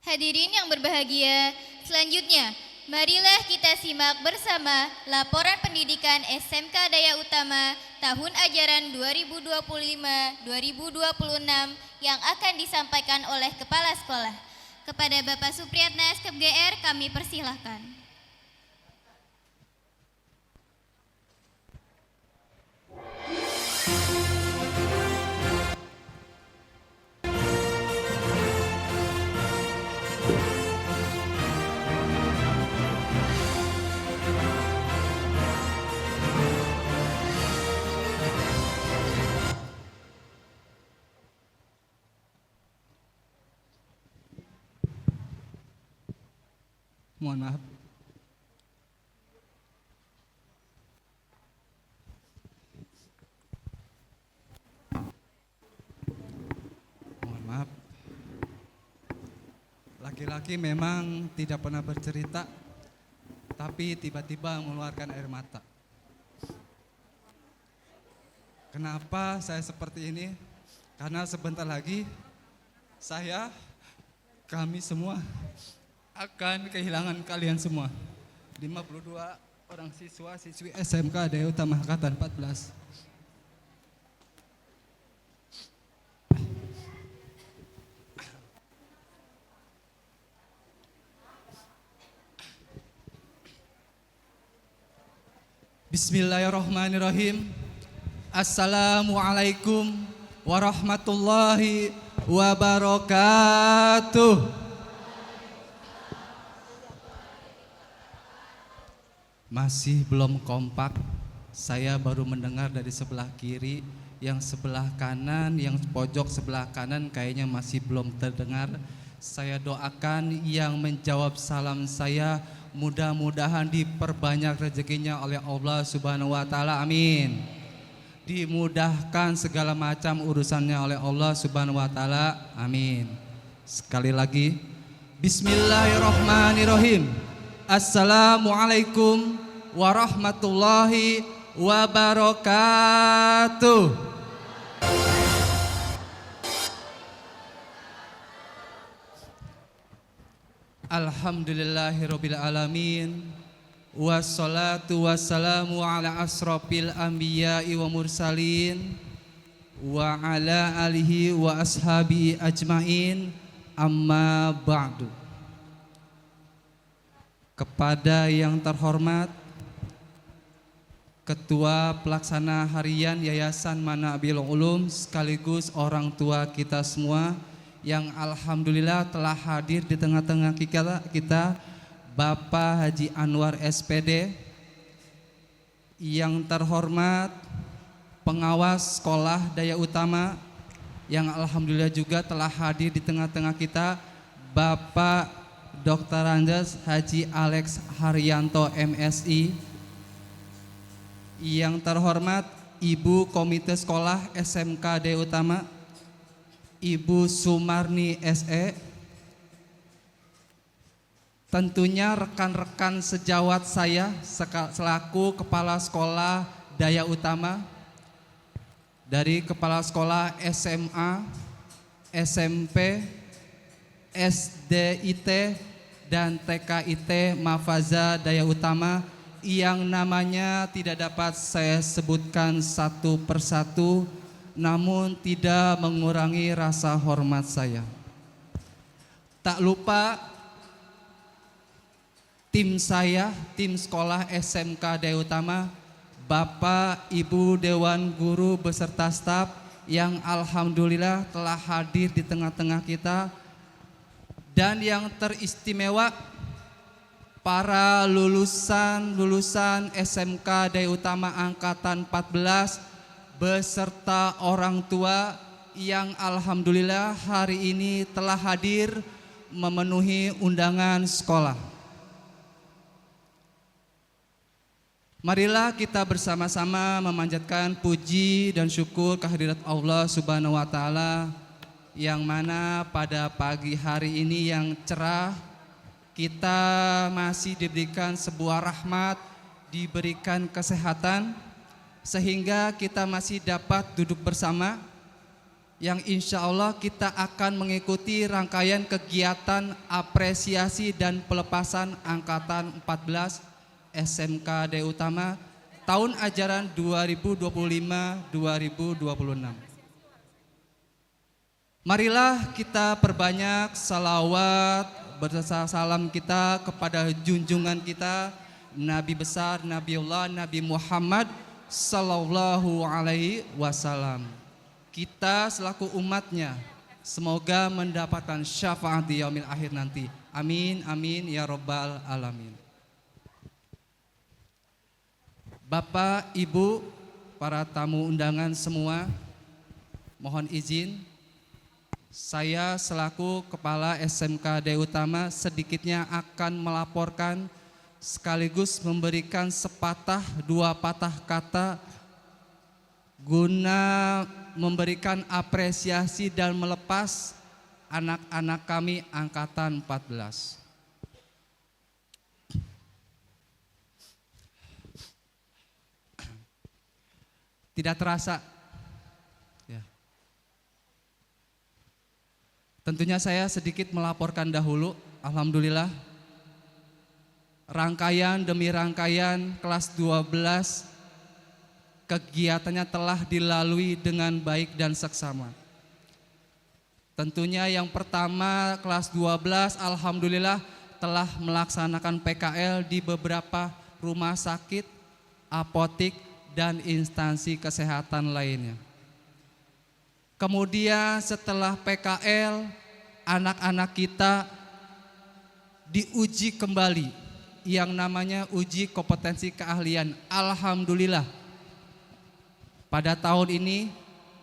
Hadirin yang berbahagia, selanjutnya marilah kita simak bersama laporan pendidikan SMK Daya Utama tahun ajaran 2025-2026 yang akan disampaikan oleh Kepala Sekolah. Kepada Bapak Supriyatna Eskep GR kami persilahkan. Mohon maaf. Mohon maaf. Laki-laki memang tidak pernah bercerita, tapi tiba-tiba mengeluarkan air mata. Kenapa saya seperti ini? Karena sebentar lagi kami semua akan kehilangan kalian semua. 52 orang siswa siswi SMK Daya Utama Angkatan 14. Bismillahirrahmanirrahim. Assalamualaikum warahmatullahi wabarakatuh. Masih belum kompak. Saya baru mendengar dari sebelah kiri, yang sebelah kanan, yang pojok sebelah kanan kayaknya masih belum terdengar. Saya doakan yang menjawab salam saya mudah-mudahan diperbanyak rezekinya oleh Allah Subhanahu wa taala. Amin. Dimudahkan segala macam urusannya oleh Allah Subhanahu wa taala. Amin. Sekali lagi, bismillahirrahmanirrahim. Assalamualaikum warahmatullahi wabarakatuh. Alhamdulillahirabbil alamin. Wassalatu wassalamu ala asrofil anbiya'i wa mursalin wa ala alihi wa ashabi ajmain. Amma ba'du. Kepada yang terhormat Ketua Pelaksana Harian Yayasan Manabil Ulum sekaligus orang tua kita semua yang alhamdulillah telah hadir di tengah-tengah kita, Bapak Haji Anwar SPD. Yang terhormat pengawas sekolah Daya Utama yang alhamdulillah juga telah hadir di tengah-tengah kita, Bapak Dr. Andes Haji Alex Haryanto MSI. Yang terhormat Ibu Komite Sekolah SMK Daya Utama, Ibu Sumarni SE. Tentunya rekan-rekan sejawat saya selaku Kepala Sekolah Daya Utama, dari Kepala Sekolah SMA, SMP, SDIT dan TKIT Mafaza Daya Utama yang namanya tidak dapat saya sebutkan satu persatu, namun tidak mengurangi rasa hormat saya. Tak lupa tim saya, tim sekolah SMK Daya Utama, Bapak Ibu Dewan Guru beserta staf yang alhamdulillah telah hadir di tengah-tengah kita. Dan yang teristimewa, para lulusan SMK Daya Utama Angkatan 14 beserta orang tua yang alhamdulillah hari ini telah hadir memenuhi undangan sekolah. Marilah kita bersama-sama memanjatkan puji dan syukur kehadirat Allah Subhanahu wa taala, yang mana pada pagi hari ini yang cerah kita masih diberikan sebuah rahmat, diberikan kesehatan, sehingga kita masih dapat duduk bersama yang insya Allah kita akan mengikuti rangkaian kegiatan apresiasi dan pelepasan Angkatan 14 SMK Daya Utama tahun ajaran 2025-2026. Marilah kita perbanyak salawat beserta salam kita kepada junjungan kita Nabi besar Nabiullah Nabi Muhammad sallallahu alaihi wasallam. Kita selaku umatnya semoga mendapatkan syafaat di yaumil akhir nanti. Amin amin ya rabbal alamin. Bapak, Ibu, para tamu undangan semua, mohon izin saya selaku Kepala SMK Daya Utama sedikitnya akan melaporkan sekaligus memberikan sepatah dua patah kata guna memberikan apresiasi dan melepas anak-anak kami Angkatan 14. Tidak terasa ya. Tentunya saya sedikit melaporkan dahulu. Alhamdulillah rangkaian demi rangkaian kelas 12 kegiatannya telah dilalui dengan baik dan seksama. Tentunya yang pertama kelas 12 alhamdulillah telah melaksanakan PKL di beberapa rumah sakit, apotik, dan instansi kesehatan lainnya. Kemudian setelah PKL, anak-anak kita diuji kembali yang namanya uji kompetensi keahlian. Alhamdulillah pada tahun ini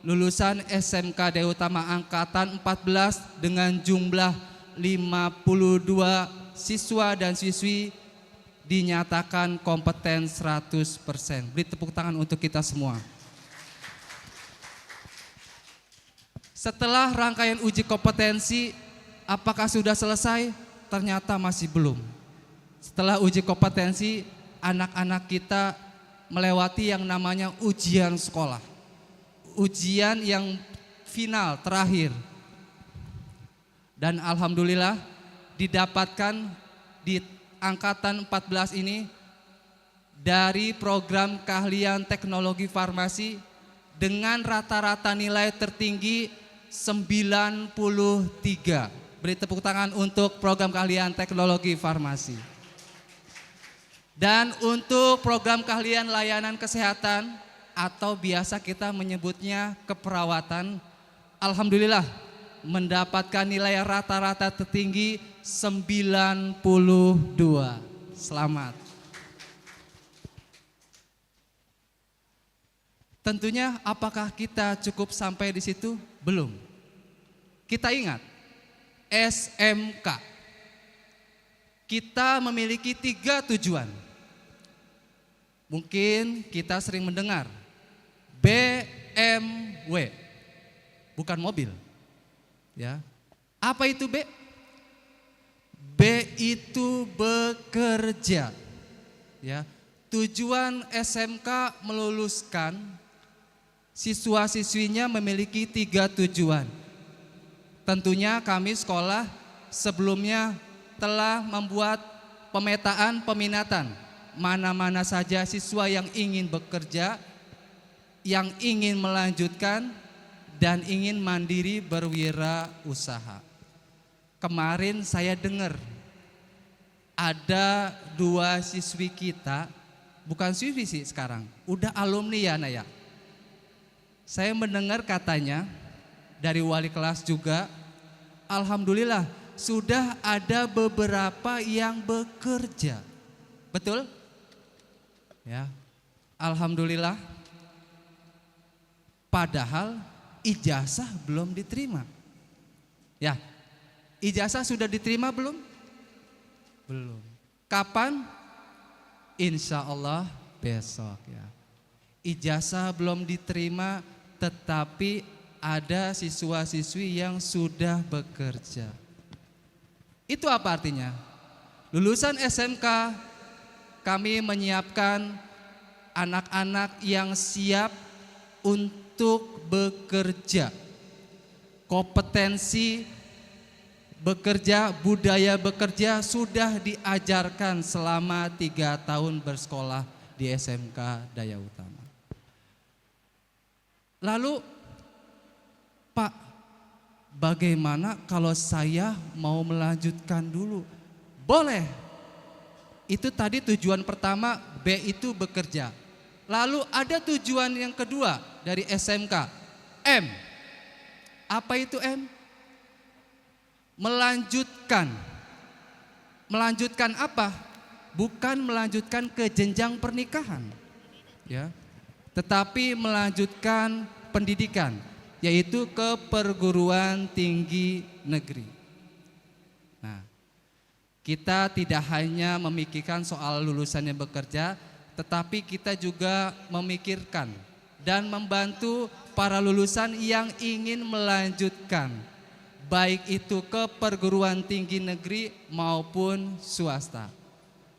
lulusan SMK Daya Utama Angkatan 14 dengan jumlah 52 siswa dan siswi dinyatakan kompeten 100%. Beri tepuk tangan untuk kita semua. Setelah rangkaian uji kompetensi, apakah sudah selesai? Ternyata masih belum. Setelah uji kompetensi, anak-anak kita melewati yang namanya ujian sekolah. Ujian yang final, terakhir. Dan alhamdulillah didapatkan di Angkatan 14 ini dari program keahlian teknologi farmasi dengan rata-rata nilai tertinggi 93. Beri tepuk tangan untuk program keahlian teknologi farmasi. Dan untuk program keahlian layanan kesehatan atau biasa kita menyebutnya keperawatan, alhamdulillah mendapatkan nilai rata-rata tertinggi 92. Selamat. Tentunya apakah kita cukup sampai di situ? Belum. Kita ingat SMK. Kita memiliki 3 tujuan. Mungkin kita sering mendengar BMW, bukan mobil. Ya. Apa itu B? B itu bekerja. Ya. Tujuan SMK meluluskan siswa-siswinya memiliki 3 tujuan. Tentunya kami sekolah sebelumnya telah membuat pemetaan peminatan. Mana-mana saja siswa yang ingin bekerja, yang ingin melanjutkan, dan ingin mandiri berwirausaha. Kemarin saya dengar ada 2 siswi kita, bukan siswi sih sekarang, udah alumni ya Naya. Saya mendengar katanya dari wali kelas juga, alhamdulillah sudah ada beberapa yang bekerja. Betul? Ya. Alhamdulillah. Padahal ijazah belum diterima. Ya. Ijazah sudah diterima belum? Belum. Kapan? Insya Allah besok ya. Ijazah belum diterima, tetapi ada siswa-siswi yang sudah bekerja. Itu apa artinya? Lulusan SMK kami menyiapkan anak-anak yang siap untuk bekerja. kompetensi bekerja, budaya bekerja sudah diajarkan selama 3 tahun bersekolah di SMK Daya Utama. Lalu, Pak, bagaimana kalau saya mau melanjutkan dulu? Boleh. Itu tadi tujuan pertama, B itu bekerja. Lalu ada tujuan yang kedua dari SMK, M. Apa itu M? Melanjutkan. Melanjutkan apa? Bukan melanjutkan ke jenjang pernikahan, ya, tetapi melanjutkan pendidikan, yaitu ke perguruan tinggi negeri. Nah, kita tidak hanya memikirkan soal lulusannya bekerja, tetapi kita juga memikirkan dan membantu para lulusan yang ingin melanjutkan, baik itu ke perguruan tinggi negeri maupun swasta.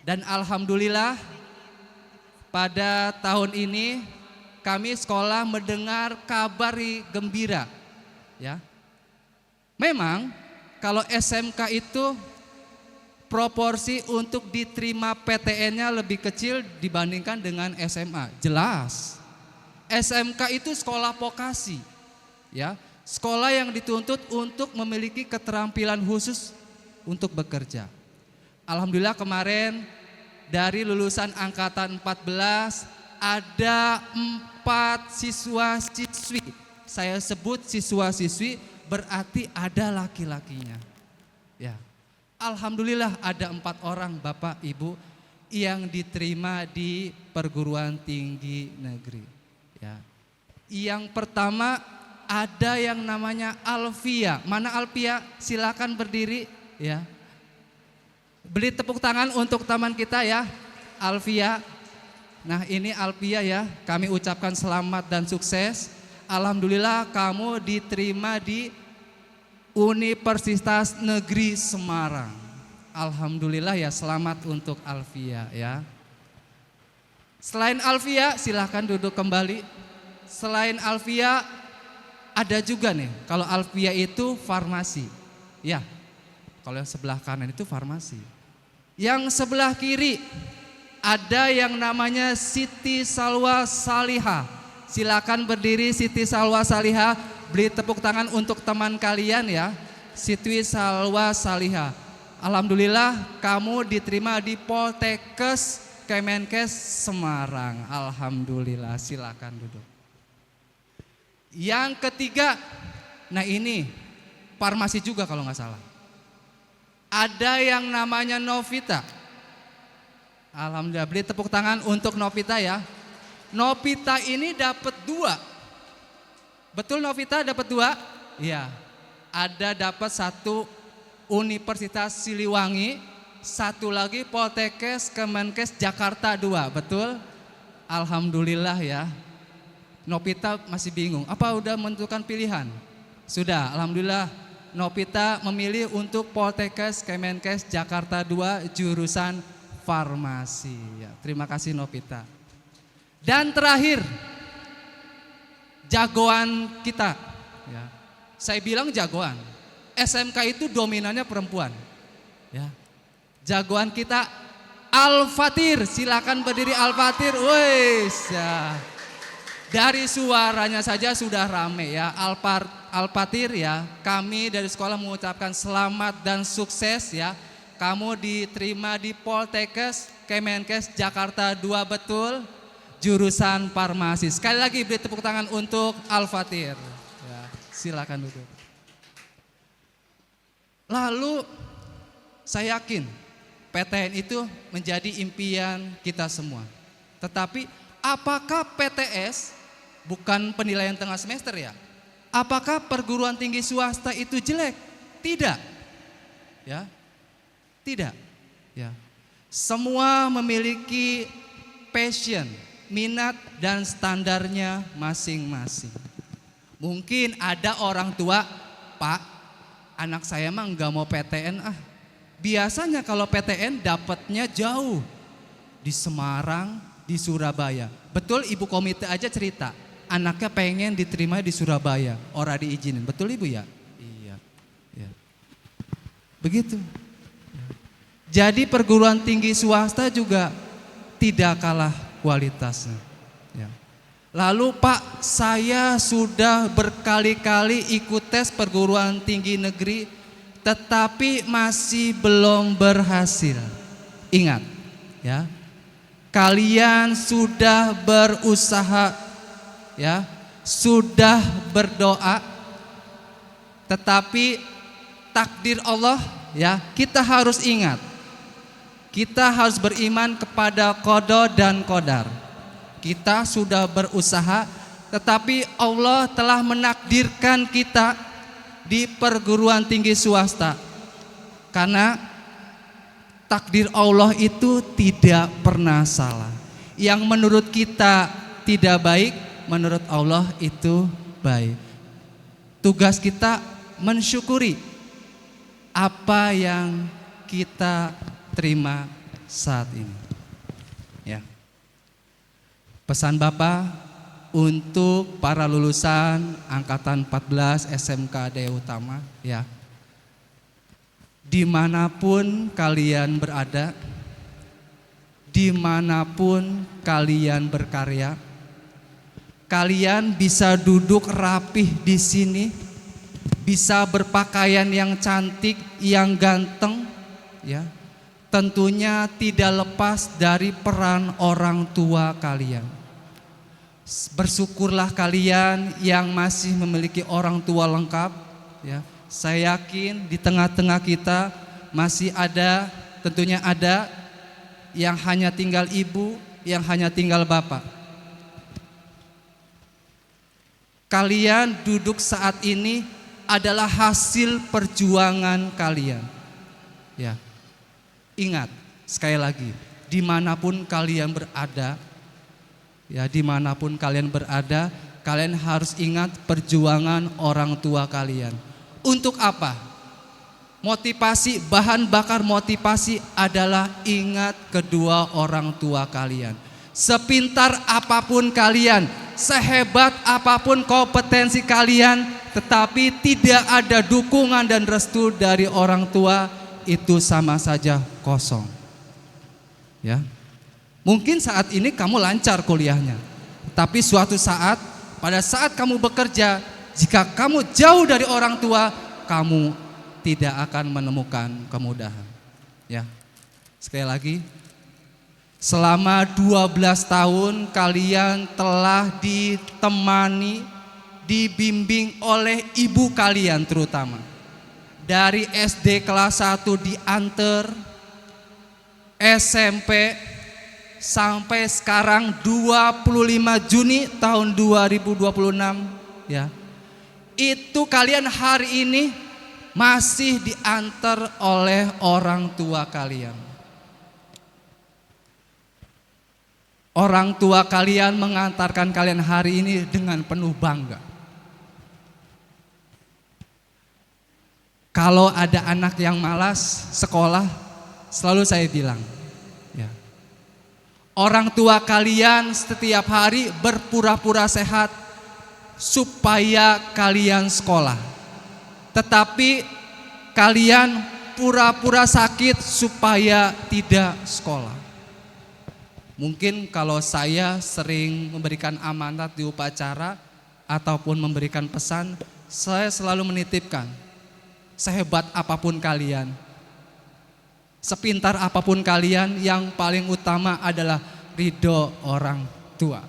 Dan alhamdulillah pada tahun ini kami sekolah mendengar kabar gembira, ya. Memang kalau SMK itu proporsi untuk diterima PTN-nya lebih kecil dibandingkan dengan SMA. Jelas. SMK itu sekolah vokasi, ya. Sekolah yang dituntut untuk memiliki keterampilan khusus untuk bekerja. Alhamdulillah kemarin dari lulusan angkatan 14 ada 4 siswa-siswi. Saya sebut siswa-siswi berarti ada laki-lakinya, ya. Alhamdulillah ada 4 orang Bapak Ibu yang diterima di perguruan tinggi negeri, ya. Yang pertama ada yang namanya Alfia. Mana Alfia? Silakan berdiri, ya. Beri tepuk tangan untuk teman kita, ya, Alfia. Nah, ini Alfia, ya. Kami ucapkan selamat dan sukses. Alhamdulillah kamu diterima di Universitas Negeri Semarang. Alhamdulillah, ya, selamat untuk Alfia, ya. Selain Alfia, silahkan duduk kembali. Selain Alfia ada juga nih, kalau Alfia itu farmasi, ya. Kalau yang sebelah kanan itu farmasi. Yang sebelah kiri ada yang namanya Siti Salwa Saliha. Silakan berdiri Siti Salwa Saliha. Beri tepuk tangan untuk teman kalian, ya, Siti Salwa Saliha. Alhamdulillah kamu diterima di Poltekkes Kemenkes Semarang. Alhamdulillah, silakan duduk. Yang ketiga, nah ini farmasi juga kalau nggak salah. Ada yang namanya Novita. Alhamdulillah, beri tepuk tangan untuk Novita, ya. Novita ini dapat 2. Betul Novita dapat 2? Iya. Ada dapat 1 Universitas Siliwangi, 1 lagi Poltekkes Kemenkes Jakarta 2. Betul? Alhamdulillah, ya. Novita masih bingung, apa udah menentukan pilihan? Sudah, alhamdulillah Novita memilih untuk Poltekkes Kemenkes Jakarta 2 jurusan farmasi, ya. Terima kasih Novita. Dan terakhir, jagoan kita, ya. Saya bilang jagoan. SMK itu dominannya perempuan, ya. Jagoan kita Al-Fatir. Silakan berdiri Al-Fatir. Wes, ya. Dari suaranya saja sudah rame, ya. Al-Fatir, ya. Kami dari sekolah mengucapkan selamat dan sukses, ya. Kamu diterima di Poltekkes Kemenkes Jakarta 2, betul? Jurusan farmasi. Sekali lagi beri tepuk tangan untuk Al-Fatir, ya. Silakan duduk. Lalu saya yakin PTN itu menjadi impian kita semua. Tetapi apakah PTS bukan penilaian tengah semester, ya? Apakah perguruan tinggi swasta itu jelek? Tidak, ya. Tidak, ya. Semua memiliki passion, minat dan standarnya masing-masing. Mungkin ada orang tua, Pak, anak saya mah nggak mau PTN ah. Biasanya kalau PTN dapatnya jauh, di Semarang, di Surabaya. Betul, ibu komite aja cerita, anaknya pengen diterima di Surabaya, ora diizinin. Betul ibu, ya? Begitu. Jadi perguruan tinggi swasta juga tidak kalah kualitasnya. Ya. Lalu Pak, saya sudah berkali-kali ikut tes perguruan tinggi negeri, tetapi masih belum berhasil. Ingat, ya, kalian sudah berusaha, ya, sudah berdoa, tetapi takdir Allah, ya, kita harus ingat. Kita harus beriman kepada qada dan qadar. Kita sudah berusaha, tetapi Allah telah menakdirkan kita di perguruan tinggi swasta. Karena takdir Allah itu tidak pernah salah. Yang menurut kita tidak baik, menurut Allah itu baik. Tugas kita mensyukuri apa yang kita terima saat ini. Ya. Pesan Bapak untuk para lulusan angkatan 14 SMK Daya Utama, ya. Dimanapun kalian berada, dimanapun kalian berkarya, kalian bisa duduk rapih di sini, bisa berpakaian yang cantik, yang ganteng, ya. Tentunya tidak lepas dari peran orang tua kalian. Bersyukurlah kalian yang masih memiliki orang tua lengkap, ya. Saya yakin di tengah-tengah kita masih ada, tentunya ada yang hanya tinggal ibu, yang hanya tinggal bapak. Kalian duduk saat ini adalah hasil perjuangan kalian. Ya. Ingat, sekali lagi, dimanapun kalian berada, ya, dimanapun kalian berada, kalian harus ingat perjuangan orang tua kalian. Untuk apa? Motivasi, bahan bakar motivasi adalah ingat kedua orang tua kalian. Sepintar apapun kalian, sehebat apapun kompetensi kalian, tetapi tidak ada dukungan dan restu dari orang tua, itu sama saja kosong. Ya. Mungkin saat ini kamu lancar kuliahnya, tapi suatu saat, pada saat kamu bekerja, jika kamu jauh dari orang tua, kamu tidak akan menemukan kemudahan. Ya. Sekali lagi, selama 12 tahun kalian telah ditemani, dibimbing oleh ibu kalian terutama. Dari SD kelas 1 diantar, SMP, sampai sekarang 25 Juni tahun 2026, ya. Itu kalian hari ini masih diantar oleh orang tua kalian. Orang tua kalian mengantarkan kalian hari ini dengan penuh bangga. Kalau ada anak yang malas sekolah, selalu saya bilang, ya, orang tua kalian setiap hari berpura-pura sehat supaya kalian sekolah. Tetapi kalian pura-pura sakit supaya tidak sekolah. Mungkin kalau saya sering memberikan amanat di upacara ataupun memberikan pesan, saya selalu menitipkan, sehebat apapun kalian, sepintar apapun kalian, yang paling utama adalah ridho orang tua.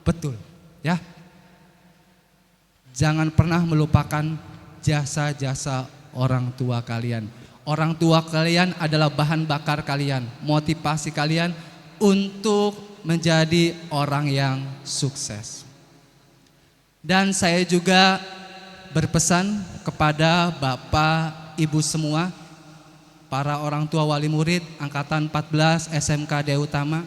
Betul, ya. Jangan pernah melupakan jasa-jasa orang tua kalian. Orang tua kalian adalah bahan bakar kalian, motivasi kalian untuk menjadi orang yang sukses. Dan saya juga berpesan kepada Bapak, Ibu semua, para orang tua wali murid angkatan 14 SMK Daya Utama.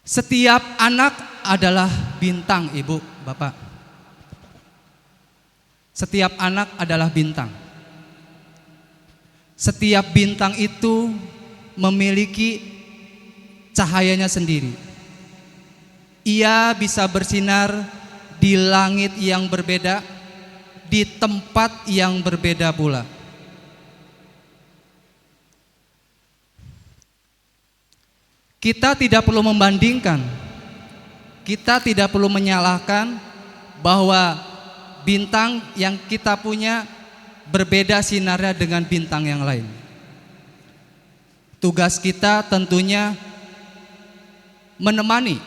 Setiap anak adalah bintang, Ibu, Bapak. Setiap anak adalah bintang. Setiap bintang itu memiliki cahayanya sendiri. Ia bisa bersinar di langit yang berbeda, di tempat yang berbeda pula. Kita tidak perlu membandingkan, kita tidak perlu menyalahkan bahwa bintang yang kita punya berbeda sinarnya dengan bintang yang lain. Tugas kita tentunya menemani,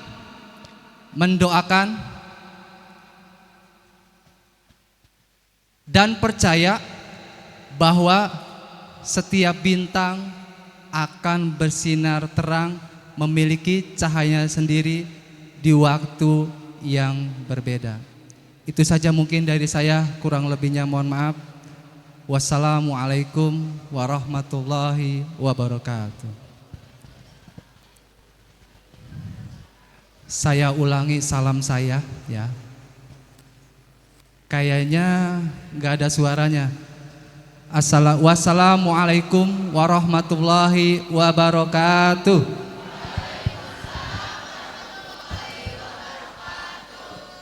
mendoakan, dan percaya bahwa setiap bintang akan bersinar terang, memiliki cahaya sendiri di waktu yang berbeda. Itu saja mungkin dari saya, kurang lebihnya mohon maaf. Wassalamualaikum warahmatullahi wabarakatuh. Saya ulangi salam saya ya. Kayaknya nggak ada suaranya. Wassalamualaikum warahmatullahi wabarakatuh.